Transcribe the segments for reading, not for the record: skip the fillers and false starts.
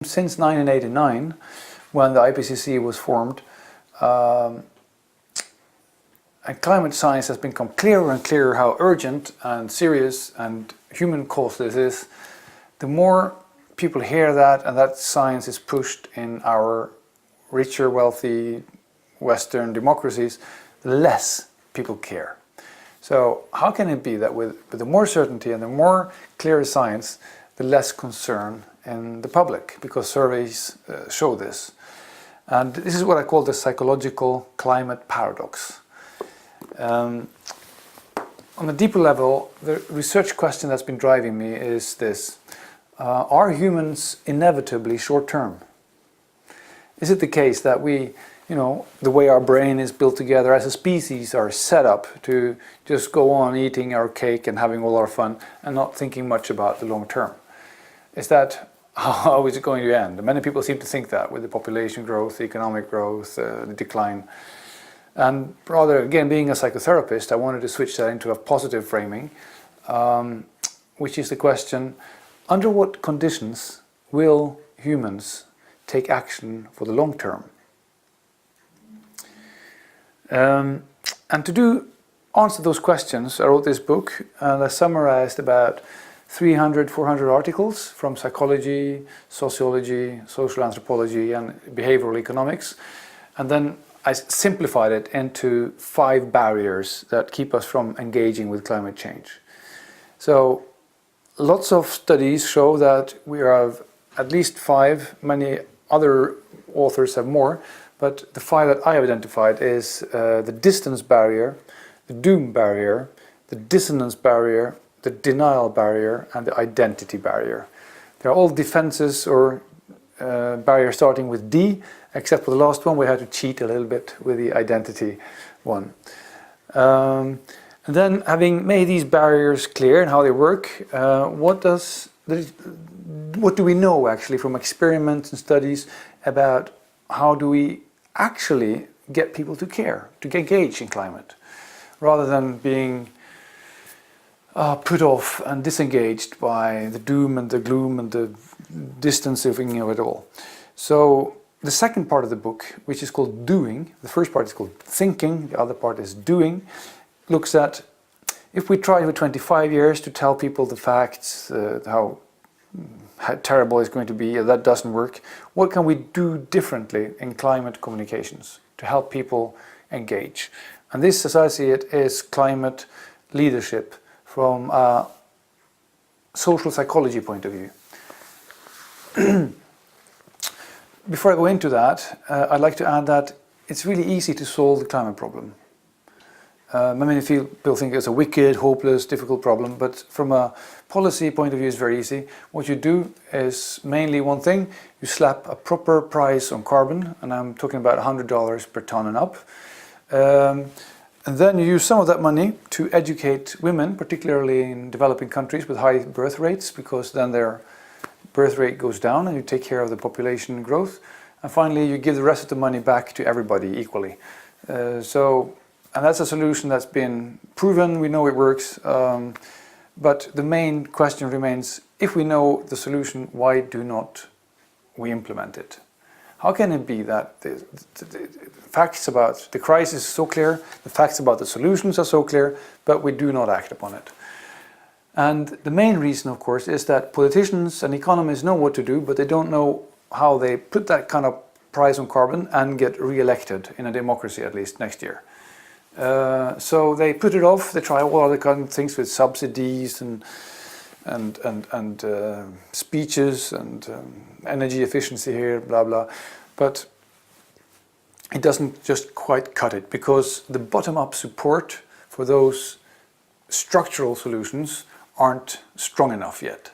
Since 1989, when the IPCC was formed, and climate science has become clearer and clearer how urgent and serious and human-caused this is. The more people hear that, and that science is pushed in our richer, wealthy Western democracies, the less people care. So how can it be that with the more certainty and the more clear science, the less concern in the public? Because surveys show this. And this is what I call the psychological climate paradox. On a deeper level, the research question that's been driving me is this. Are humans inevitably short-term? Is it the case that we, the way our brain is built together as a species, are set up to just go on eating our cake and having all our fun and not thinking much about the long term? Is that how is it going to end? Many people seem to think that with the population growth, the economic growth, the decline. And rather, again, being a psychotherapist, I wanted to switch that into a positive framing, which is the question, under what conditions will humans take action for the long term? And to answer those questions, I wrote this book, and I summarized about 300, 400 articles from psychology, sociology, social anthropology, and behavioral economics. And then I simplified it into 5 barriers that keep us from engaging with climate change. So lots of studies show that we have at least 5, many other authors have more, but the 5 that I have identified is the distance barrier, the doom barrier, the dissonance barrier, the denial barrier, and the identity barrier. They're all defenses or barriers starting with D, except for the last one we had to cheat a little bit with the identity one. And then, having made these barriers clear and how they work, what do we know actually from experiments and studies about how do we actually get people to care, to engage in climate, rather than being put off and disengaged by the doom and the gloom and the distancing of it all. So the second part of the book, which is called Doing, the first part is called Thinking, the other part is Doing, looks at if we try for 25 years to tell people the facts, how terrible it's going to be, that doesn't work, what can we do differently in climate communications to help people engage? And this, as I see it, is climate leadership from a social psychology point of view. Before I go into that, I'd like to add that it's really easy to solve the climate problem. Many people think it's a wicked, hopeless, difficult problem, but from a policy point of view it's very easy. What you do is mainly one thing: you slap a proper price on carbon, and I'm talking about $100 per ton and up. And then you use some of that money to educate women, particularly in developing countries with high birth rates, because then their birth rate goes down and you take care of the population growth. And finally, you give the rest of the money back to everybody equally. And that's a solution that's been proven, we know it works. But the main question remains, if we know the solution, why do not we implement it? How can it be that the facts about the crisis is so clear, the facts about the solutions are so clear, but we do not act upon it? And the main reason, of course, is that politicians and economists know what to do, but they don't know how they put that kind of price on carbon and get re-elected in a democracy, at least next year. So they put it off, they try all other kind of things with subsidies and speeches and energy efficiency here, blah blah, but it doesn't just quite cut it, because the bottom-up support for those structural solutions aren't strong enough yet.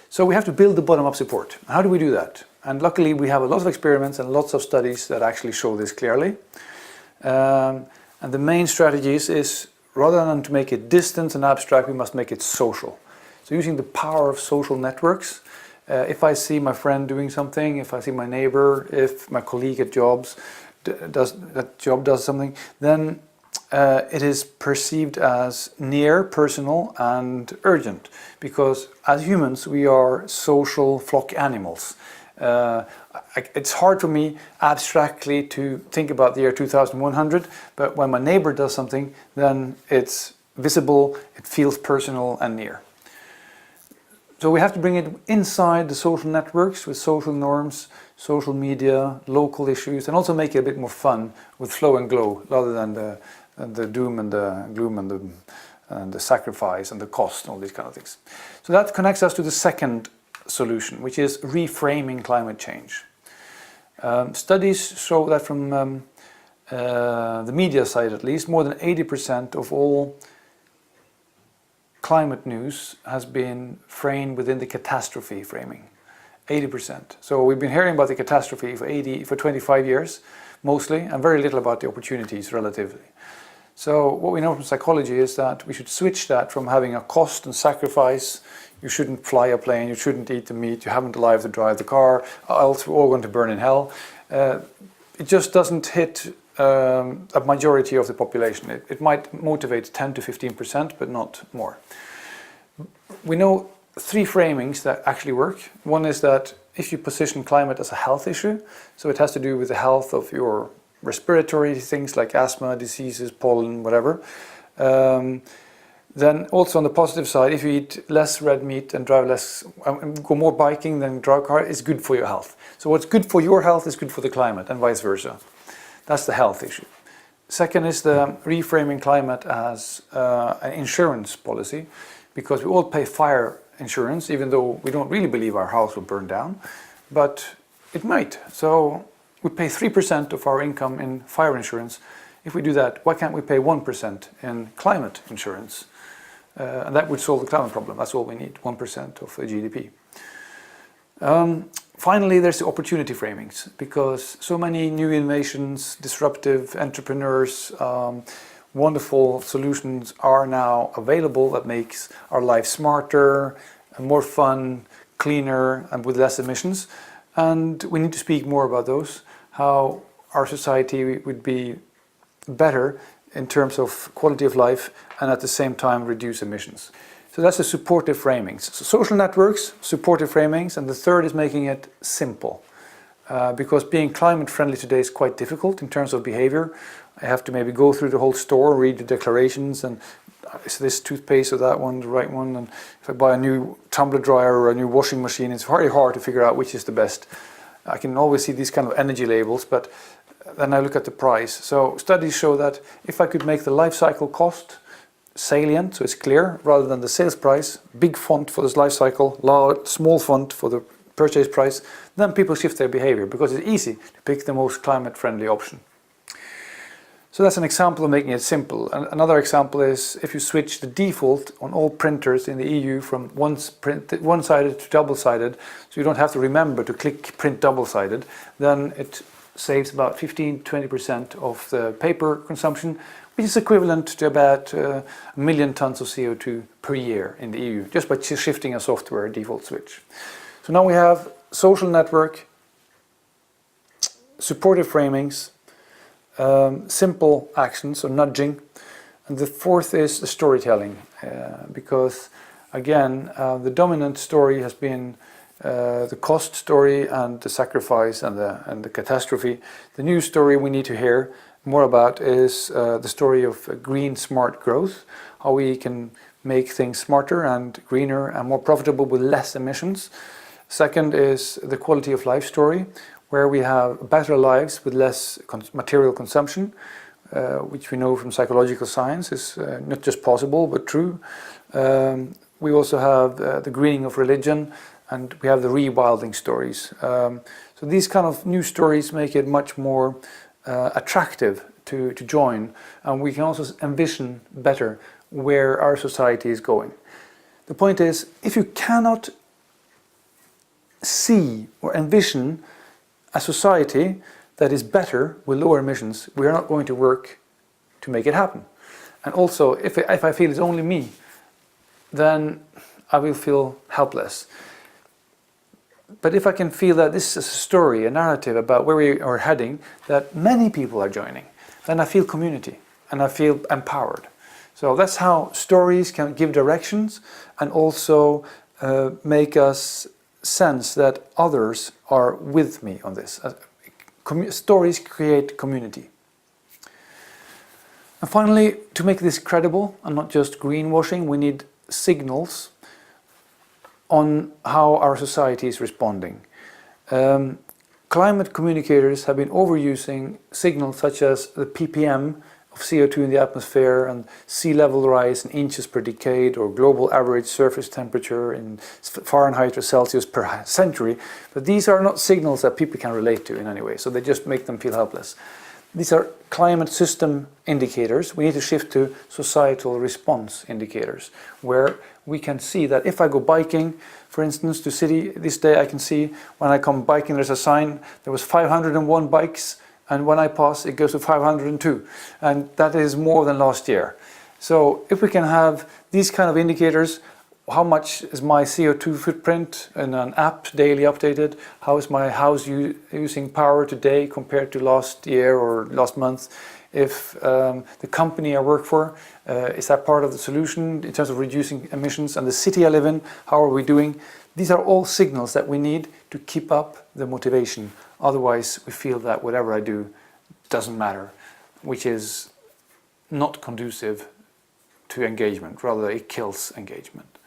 So we have to build the bottom-up support. How do we do that? And luckily we have a lot of experiments and lots of studies that actually show this clearly. And the main strategies is, rather than to make it distant and abstract, we must make it social. So using the power of social networks, if I see my friend doing something, if I see my neighbor, if my colleague at jobs does something, then it is perceived as near, personal and urgent, because as humans we are social flock animals. It's hard for me abstractly to think about the year 2100, but when my neighbor does something, then it's visible, it feels personal and near. So we have to bring it inside the social networks with social norms, social media, local issues, and also make it a bit more fun with flow and glow rather than the doom and the gloom and the sacrifice and the cost and all these kind of things. So that connects us to the second solution, which is reframing climate change. Studies show that from the media side at least, more than 80% of all climate news has been framed within the catastrophe framing. 80%. So we've been hearing about the catastrophe for 25 years, mostly, and very little about the opportunities relatively. So what we know from psychology is that we should switch that from having a cost and sacrifice. You shouldn't fly a plane, you shouldn't eat the meat, you haven't alive to drive the car, else we're all going to burn in hell. It just doesn't hit a majority of the population. It might motivate 10 to 15%, but not more. We know three framings that actually work. One is that if you position climate as a health issue, so it has to do with the health of your respiratory things like asthma, diseases, pollen, whatever. Then also on the positive side, if you eat less red meat and drive less, go more biking than drive a car, it's good for your health. So what's good for your health is good for the climate and vice versa. That's the health issue. Second is the reframing climate as an insurance policy, because we all pay fire insurance, even though we don't really believe our house will burn down, but it might. So we pay 3% of our income in fire insurance. If we do that, why can't we pay 1% in climate insurance? And that would solve the climate problem. That's all we need, 1% of the GDP. Finally, there's the opportunity framings, because so many new innovations, disruptive entrepreneurs, wonderful solutions are now available that makes our life smarter, and more fun, cleaner, and with less emissions. And we need to speak more about those, how our society would be better in terms of quality of life and at the same time reduce emissions. So that's the supportive framings. So social networks, supportive framings, and the third is making it simple. Because being climate friendly today is quite difficult in terms of behavior. I have to maybe go through the whole store, read the declarations, and is this toothpaste or that one the right one? And if I buy a new tumbler dryer or a new washing machine, it's very hard to figure out which is the best. I can always see these kind of energy labels, but then I look at the price. So studies show that if I could make the life cycle cost salient, so it's clear, rather than the sales price, big font for this life cycle, small font for the purchase price, then people shift their behavior because it's easy to pick the most climate friendly option. So that's an example of making it simple. Another example is if you switch the default on all printers in the EU from one-sided to double-sided, so you don't have to remember to click print double-sided, then it saves about 15-20% of the paper consumption, which is equivalent to about 1 million tons of CO2 per year in the EU, just by shifting a software default switch. So now we have social network, supportive framings, simple actions, so nudging, and the fourth is the storytelling, because again the dominant story has been the cost story and the sacrifice and the catastrophe. The new story we need to hear more about is the story of green smart growth, how we can make things smarter and greener and more profitable with less emissions. Second is the quality of life story, where we have better lives with less material consumption, which we know from psychological science is not just possible but true. We also have the greening of religion, and we have the rewilding stories. So these kind of new stories make it much more attractive to join, and we can also envision better where our society is going. The point is, if you cannot see or envision a society that is better with lower emissions, we are not going to work to make it happen. And also, if I feel it's only me, then I will feel helpless. But if I can feel that this is a story, a narrative about where we are heading, that many people are joining, then I feel community and I feel empowered. So that's how stories can give directions and also make us sense that others are with me on this. Stories create community. And finally, to make this credible and not just greenwashing, we need signals on how our society is responding. Climate communicators have been overusing signals such as the ppm of CO2 in the atmosphere and sea level rise in inches per decade or global average surface temperature in Fahrenheit or Celsius per century. But these are not signals that people can relate to in any way, so they just make them feel helpless. These are climate system indicators. We need to shift to societal response indicators, where we can see that if I go biking, for instance, to city this day, I can see when I come biking, there's a sign, there was 501 bikes, and when I pass, it goes to 502. And that is more than last year. So if we can have these kind of indicators, how much is my CO2 footprint in an app daily updated? How is my house using power today compared to last year or last month? If the company I work for, is that part of the solution in terms of reducing emissions? And the city I live in, how are we doing? These are all signals that we need to keep up the motivation. Otherwise, we feel that whatever I do doesn't matter, which is not conducive to engagement. Rather, it kills engagement.